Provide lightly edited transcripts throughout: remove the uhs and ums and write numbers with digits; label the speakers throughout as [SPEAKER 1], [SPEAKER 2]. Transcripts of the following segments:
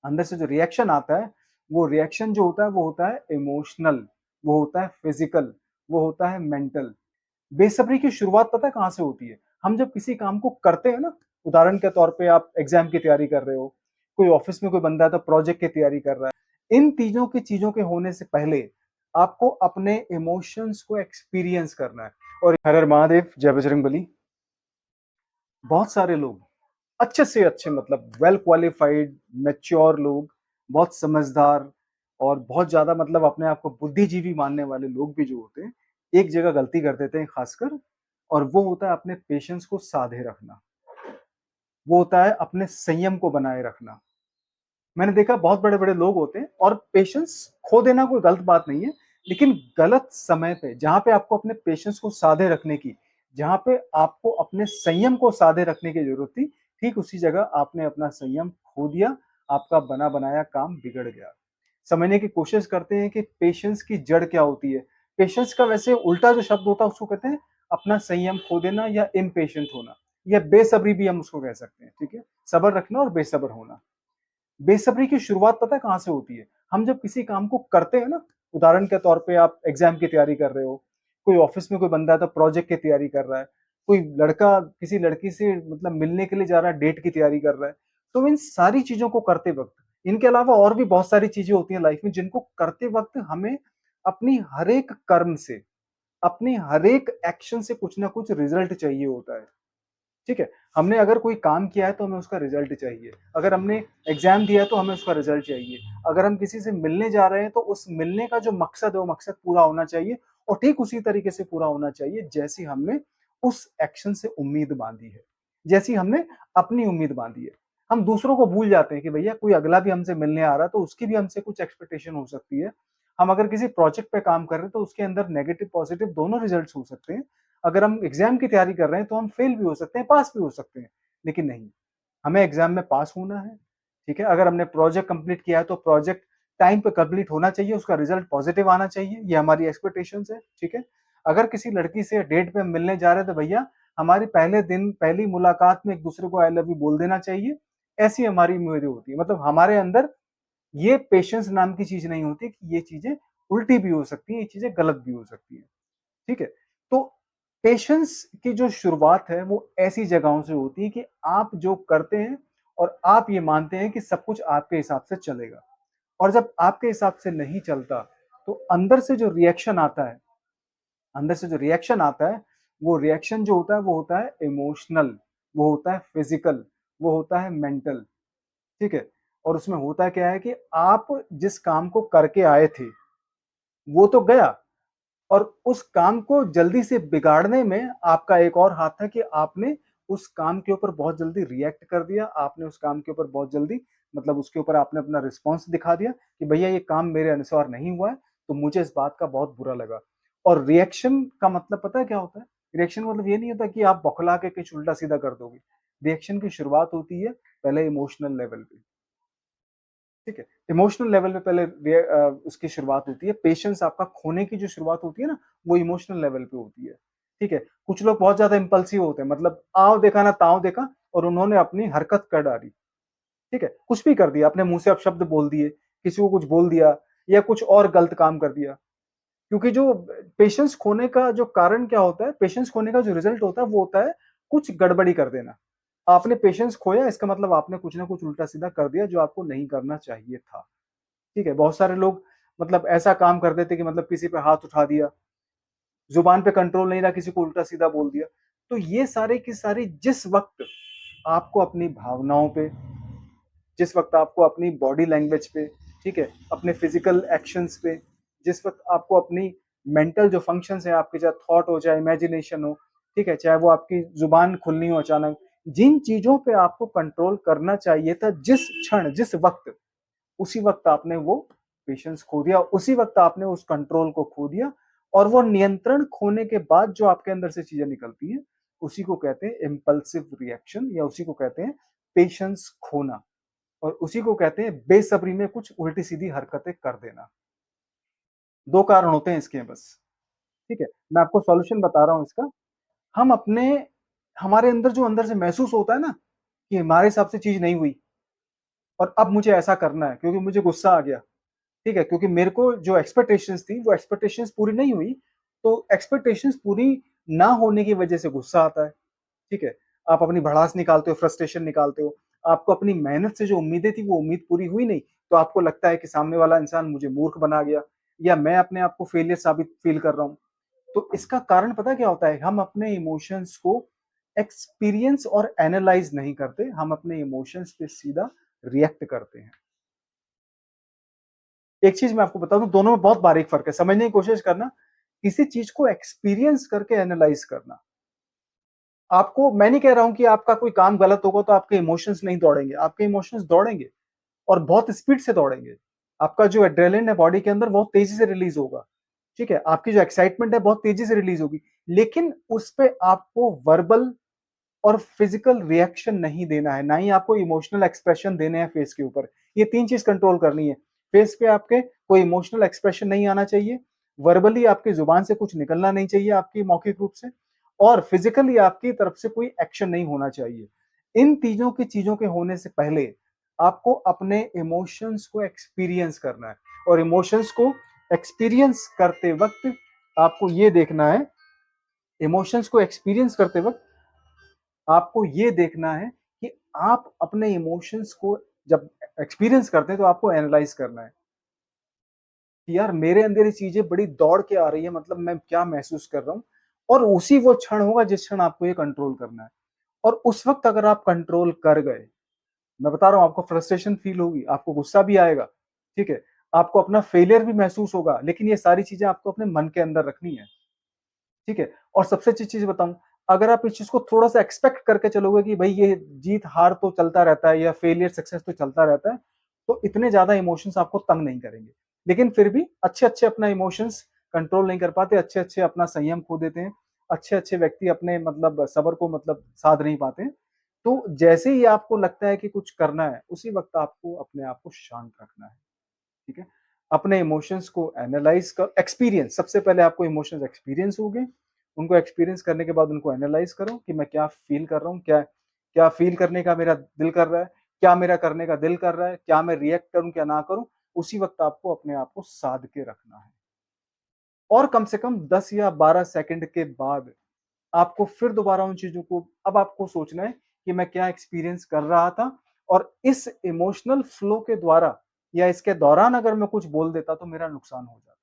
[SPEAKER 1] अंदर से जो रिएक्शन आता है, वो रिएक्शन जो होता है वो होता है इमोशनल, वो होता है फिजिकल, वो होता है मेंटल। बेसब्री की शुरुआत पता है कहाँ से होती है? हम जब किसी काम को करते हैं ना, उदाहरण के तौर पे आप एग्जाम की तैयारी कर रहे हो, कोई ऑफिस में कोई बंदा है तो प्रोजेक्ट की तैयारी कर रहा है। इन चीजों के होने से पहले आपको अपने इमोशंस को एक्सपीरियंस करना है। और हर हर महादेव, जय बजरंगबली। बहुत सारे लोग अच्छे से अच्छे, मतलब वेल क्वालिफाइड मैच्योर लोग, बहुत समझदार और बहुत ज्यादा मतलब अपने आप को बुद्धिजीवी मानने वाले लोग भी जो होते हैं, एक जगह गलती कर देते हैं खासकर, और वो होता है अपने पेशेंस को साधे रखना। वो होता है अपने संयम को बनाए रखना। मैंने देखा बहुत बड़े बड़े लोग होते हैं, और पेशेंस खो देना कोई गलत बात नहीं है, लेकिन गलत समय पे जहां पे आपको अपने पेशेंस को साधे रखने की, जहां पे आपको अपने संयम को साधे रखने की जरूरत थी, ठीक उसी जगह आपने अपना संयम खो दिया। आपका बना बनाया काम बिगड़ गया। समझने की कोशिश करते हैं कि पेशेंस की जड़ क्या होती है। पेशेंस का वैसे उल्टा जो शब्द होता है उसको कहते हैं अपना संयम खो देना, या इम्पेशेंट होना, या बेसब्री भी हम उसको कह सकते हैं। ठीक है, सब्र रखना और बेसब्र होना। बेसब्री की शुरुआत पता है कहाँ से होती है? हम जब किसी काम को करते हैं ना, उदाहरण के तौर पे आप एग्जाम की तैयारी कर रहे हो, कोई ऑफिस में कोई बंदा है तो प्रोजेक्ट की तैयारी कर रहा है, कोई लड़का किसी लड़की से मतलब मिलने के लिए जा रहा है, डेट की तैयारी कर रहा है। तो इन सारी चीजों को करते वक्त, इनके अलावा और भी बहुत सारी चीजें होती हैं लाइफ में जिनको करते वक्त हमें अपनी हर एक कर्म से, अपनी हर एक एक्शन से कुछ ना कुछ रिजल्ट चाहिए होता है। ठीक है, हमने अगर कोई काम किया है तो हमें उसका रिजल्ट चाहिए, अगर हमने एग्जाम दिया है तो हमें उसका रिजल्ट चाहिए, अगर हम किसी से मिलने जा रहे हैं तो उस मिलने का जो मकसद है वो मकसद पूरा होना चाहिए, और ठीक उसी तरीके से पूरा होना चाहिए जैसी हमने उस एक्शन से उम्मीद बांधी है, जैसी हमने अपनी उम्मीद बांधी है। हम दूसरों को भूल जाते हैं कि भैया कोई अगला भी हमसे मिलने आ रहा है तो उसकी भी हमसे कुछ एक्सपेक्टेशन हो सकती है। हम अगर किसी प्रोजेक्ट पे काम कर रहे हैं तो उसके अंदर नेगेटिव पॉजिटिव दोनों रिजल्ट्स हो सकते हैं। अगर हम एग्जाम की तैयारी कर रहे हैं तो हम फेल भी हो सकते हैं, पास भी हो सकते हैं, लेकिन नहीं, हमें एग्जाम में पास होना है। ठीक है, अगर हमने प्रोजेक्ट कंप्लीट किया है तो प्रोजेक्ट टाइम पे कंप्लीट होना चाहिए, उसका रिजल्ट पॉजिटिव आना चाहिए, ये हमारी एक्सपेक्टेशन है। ठीक है, अगर किसी लड़की से डेट पे मिलने जा रहे हैं तो भैया हमारी पहले दिन पहली मुलाकात में एक दूसरे को आई लव यू बोल देना चाहिए, ऐसी हमारी उम्मीदें होती है। मतलब हमारे अंदर ये पेशेंस नाम की चीज नहीं होती कि ये चीजें उल्टी भी हो सकती है, ये चीजें गलत भी हो सकती है। ठीक है, तो पेशेंस की जो शुरुआत है वो ऐसी जगहों से होती है कि आप जो करते हैं और आप ये मानते हैं कि सब कुछ आपके हिसाब से चलेगा, और जब आपके हिसाब से नहीं चलता तो अंदर से जो रिएक्शन आता है, वो रिएक्शन जो होता है वो होता है इमोशनल, वो होता है फिजिकल, वो होता है मेंटल। ठीक है, और उसमें होता क्या है कि आप जिस काम को करके आए थे वो तो गया, और उस काम को जल्दी से बिगाड़ने में आपका एक और हाथ था कि आपने उस काम के ऊपर बहुत जल्दी रिएक्ट कर दिया, आपने उस काम के ऊपर बहुत जल्दी मतलब उसके ऊपर आपने अपना रिस्पॉन्स दिखा दिया कि भैया ये काम मेरे अनुसार नहीं हुआ है, तो मुझे इस बात का बहुत बुरा लगा। और रिएक्शन का मतलब पता है क्या होता है? रिएक्शन मतलब ये नहीं होता कि आप बौखला के कुछ उल्टा सीधा कर दोगे। रिएक्शन की शुरुआत होती है पहले इमोशनल लेवल पे। ठीक है, इमोशनल लेवल पे पहले उसकी शुरुआत होती है। पेशेंस आपका खोने की जो शुरुआत होती है ना, वो इमोशनल लेवल पे होती है। ठीक है, कुछ लोग बहुत ज्यादा इंपल्सिव होते हैं, मतलब आओ देखा ना ताव देखा, और उन्होंने अपनी हरकत कर डाली। ठीक है, कुछ भी कर दिया, अपने मुंह से अपशब्द बोल दिए, किसी को कुछ बोल दिया, या कुछ और गलत काम कर दिया। क्योंकि जो पेशेंस खोने का जो कारण क्या होता है, पेशेंस खोने का जो रिजल्ट होता है वो होता है कुछ गड़बड़ी कर देना। आपने पेशेंस खोया, इसका मतलब आपने कुछ ना कुछ उल्टा सीधा कर दिया जो आपको नहीं करना चाहिए था। ठीक है, बहुत सारे लोग मतलब ऐसा काम कर देते कि मतलब किसी पे हाथ उठा दिया, जुबान पे कंट्रोल नहीं रहा, किसी को उल्टा सीधा बोल दिया। तो ये सारे की सारी जिस वक्त आपको अपनी भावनाओं पे, जिस वक्त आपको अपनी बॉडी लैंग्वेज पे, ठीक है, अपने फिजिकल एक्शंस पे, जिस वक्त आपको अपनी मेंटल जो फंक्शंस है आपके, चाहे थॉट हो चाहे इमेजिनेशन हो, ठीक है, चाहे वो आपकी जुबान खुलनी हो अचानक, जिन चीजों पे आपको कंट्रोल करना चाहिए था जिस क्षण जिस वक्त, उसी वक्त आपने वो पेशेंस खो दिया, उसी वक्त आपने उस कंट्रोल को खो दिया। और वो नियंत्रण खोने के बाद जो आपके अंदर से चीजें निकलती हैं, उसी को कहते हैं इम्पल्सिव रिएक्शन, या उसी को कहते हैं पेशेंस खोना, और उसी को कहते हैं बेसब्री में कुछ उल्टी सीधी हरकतें कर देना। दो कारण होते हैं इसके बस। ठीक है, मैं आपको सॉल्यूशन बता रहा हूं इसका। हम अपने हमारे अंदर जो अंदर से महसूस होता है ना कि हमारे हिसाब से चीज नहीं हुई, और अब मुझे ऐसा करना है क्योंकि मुझे गुस्सा आ गया, ठीक है? क्योंकि मेरे को जो एक्सपेक्टेशंस थी, वो एक्सपेक्टेशंस पूरी नहीं हुई, तो एक्सपेक्टेशंस पूरी ना होने की वजह से गुस्सा आता है, ठीक है? आप अपनी भड़ास निकालते हो, फ्रस्ट्रेशन निकालते हो, आपको अपनी मेहनत से जो उम्मीदें थी, वो उम्मीद पूरी हुई नहीं, तो आपको लगता है कि सामने वाला इंसान मुझे मूर्ख बना गया या मैं अपने आप को फेलियर साबित फ़ील कर रहा हूँ। तो इसका कारण पता है क्या होता है? हम अपने इमोशंस को एक्सपीरियंस और एनालाइज़ नहीं करते, हम अपने इमोशंस पे सीधा रिएक्ट करते हैं। एक चीज़ मैं आपको बता दूँ, दोनों में बहुत बारीक फ़र्क है, समझने की कोशिश करना, किसी चीज़ को एक्सपीरियंस करके एनालाइज़ करना। आपको मैं नहीं कह रहा हूँ कि आपका कोई काम गलत होगा तो आपके इमोशंस नहीं दौड़ेंगे, आपके इमोशंस दौड़ेंगे और बहुत स्पीड से दौड़ेंगे। आपका जो एड्रेनलिन है बॉडी के अंदर बहुत तेज़ी से रिलीज़ होगा, ठीक है? आपकी जो एक्साइटमेंट है बहुत तेज़ी से रिलीज़ होगी, लेकिन उस पे आपको वर्बल और फिजिकल रिएक्शन नहीं देना है, ना ही आपको इमोशनल एक्सप्रेशन देने हैं फेस के ऊपर। ये 3 चीज़ कंट्रोल करनी है। फेस पे आपके कोई इमोशनल एक्सप्रेशन नहीं आना चाहिए, वर्बली आपकी ज़ुबान से कुछ निकलना नहीं चाहिए आपकी मौखिक रूप से और फिजिकली आपकी तरफ से कोई एक्शन नहीं होना चाहिए। इन तीनों की चीज़ों के होने से पहले आपको अपने इमोशंस को एक्सपीरियंस करना है और इमोशंस को एक्सपीरियंस करते वक़्त आपको ये देखना है इमोशंस को एक्सपीरियंस करते वक़्त आपको ये देखना है कि आप अपने इमोशंस को जब एक्सपीरियंस करते हैं तो आपको एनालाइज़ करना है कि यार मेरे अंदर ये चीज़ें बड़ी दौड़ के आ रही है मतलब मैं क्या महसूस कर रहा हूँ और उसी वो क्षण होगा जिस क्षण आपको ये कंट्रोल करना है और उस वक़्त अगर आप कंट्रोल कर गए, मैं बता रहा हूँ आपको फ्रस्ट्रेशन फ़ील होगी, आपको गुस्सा भी आएगा, ठीक है? आपको अपना फेलियर भी महसूस होगा, लेकिन ये सारी चीज़ें आपको अपने मन के अंदर रखनी है। ठीक है? और सबसे अच्छी चीज़ बताऊँ, अगर आप इस चीज़ को थोड़ा-सा एक्सपेक्ट करके चलोगे कि भई ये जीत-हार तो चलता रहता है या फेलियर सक्सेस तो चलता रहता है, तो इतने ज़्यादा इमोशंस आपको तंग नहीं करेंगे। लेकिन फिर भी अच्छे-अच्छे अपना इमोशंस कंट्रोल नहीं कर पाते, अच्छे-अच्छे अपना संयम खो देते हैं, अच्छे-अच्छे व्यक्ति अपने मतलब सब्र को मतलब साध नहीं पाते हैं। तो जैसे ही आपको लगता है कि कुछ करना है, उसी वक़्त आपको अपने आप को शांत रखना है। ठीक है? अपने इमोशंस को एनालाइज़ कर एक्सपीरियंस सबसे पहले आपको इमोशंस एक्सपीरियंस होंगे, उनको एक्सपीरियंस करने के बाद उनको एनालाइज़ करो कि मैं क्या फ़ील कर रहा हूँ, क्या क्या फ़ील करने का मेरा दिल कर रहा है, क्या मेरा करने का दिल कर रहा है, क्या मैं रिएक्ट करूँ, क्या ना करूँ, उसी वक़्त आपको अपने आप को साध के रखना है। और कम से कम 10 या 12 सेकंड के बाद आपको फिर दोबारा उन चीज़ों को अब आपको सोचना है कि मैं क्या एक्सपीरियंस कर रहा था और इस इमोशनल फ्लो के द्वारा या इसके दौरान अगर मैं कुछ बोल देता तो मेरा नुकसान हो जाता।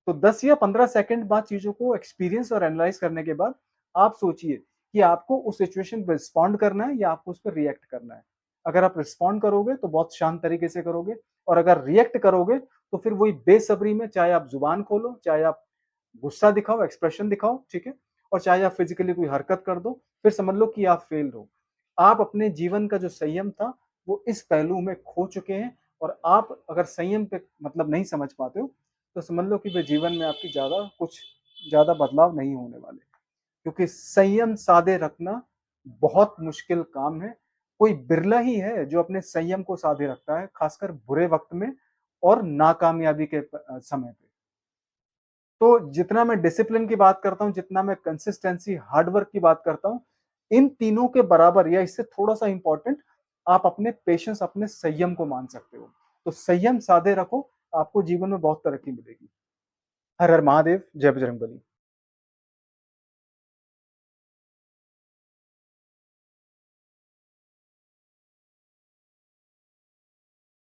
[SPEAKER 1] तो 10 या 15 सेकंड बाद चीज़ों को एक्सपीरियंस और एनालाइज़ करने के बाद आप सोचिए कि आपको उस सिचुएशन पे रिस्पॉन्ड करना है या आपको उस पे रिएक्ट करना है। अगर आप रिस्पॉन्ड करोगे तो बहुत शांत तरीके से करोगे और अगर रिएक्ट करोगे तो फिर वही बेसब्री में चाहे आप ज़ुबान खोलो, चाहे आप गुस्सा दिखाओ, एक्सप्रेशन दिखाओ, ठीक है? और चाहे आप फिज़िकली कोई हरकत कर दो, फिर समझ लो कि आप फेल्ड हो। आप अपने जीवन का जो संयम था, वो इस पहलू में खो चुके हैं और आप अगर संयम पे मतलब नहीं समझ पाते हो, तो समझ लो कि फिर जीवन में आपकी ज़्यादा बदलाव नहीं होने वाले। क्योंकि संयम साधे रखना बहुत मुश्किल काम है। कोई बिरला ही है जो अपने संयम को साधे रखता है, खासकर बुरे वक़्त में और नाकामयाबी के समय पे। तो जितना मैं डिसिप्लिन की बात करता हूँ, जितना मैं कंसिस्टेंसी, हार्ड वर्क की बात करता हूँ, इन तीनों के बराबर या इससे थोड़ा-सा इम्पोर्टेंट आप अपने पेशेंस, अपने संयम को मान सकते हो। तो संयम साधे रखो, आपको जीवन में बहुत तरक्की मिलेगी। हर हर महादेव, जय बजरंगबली।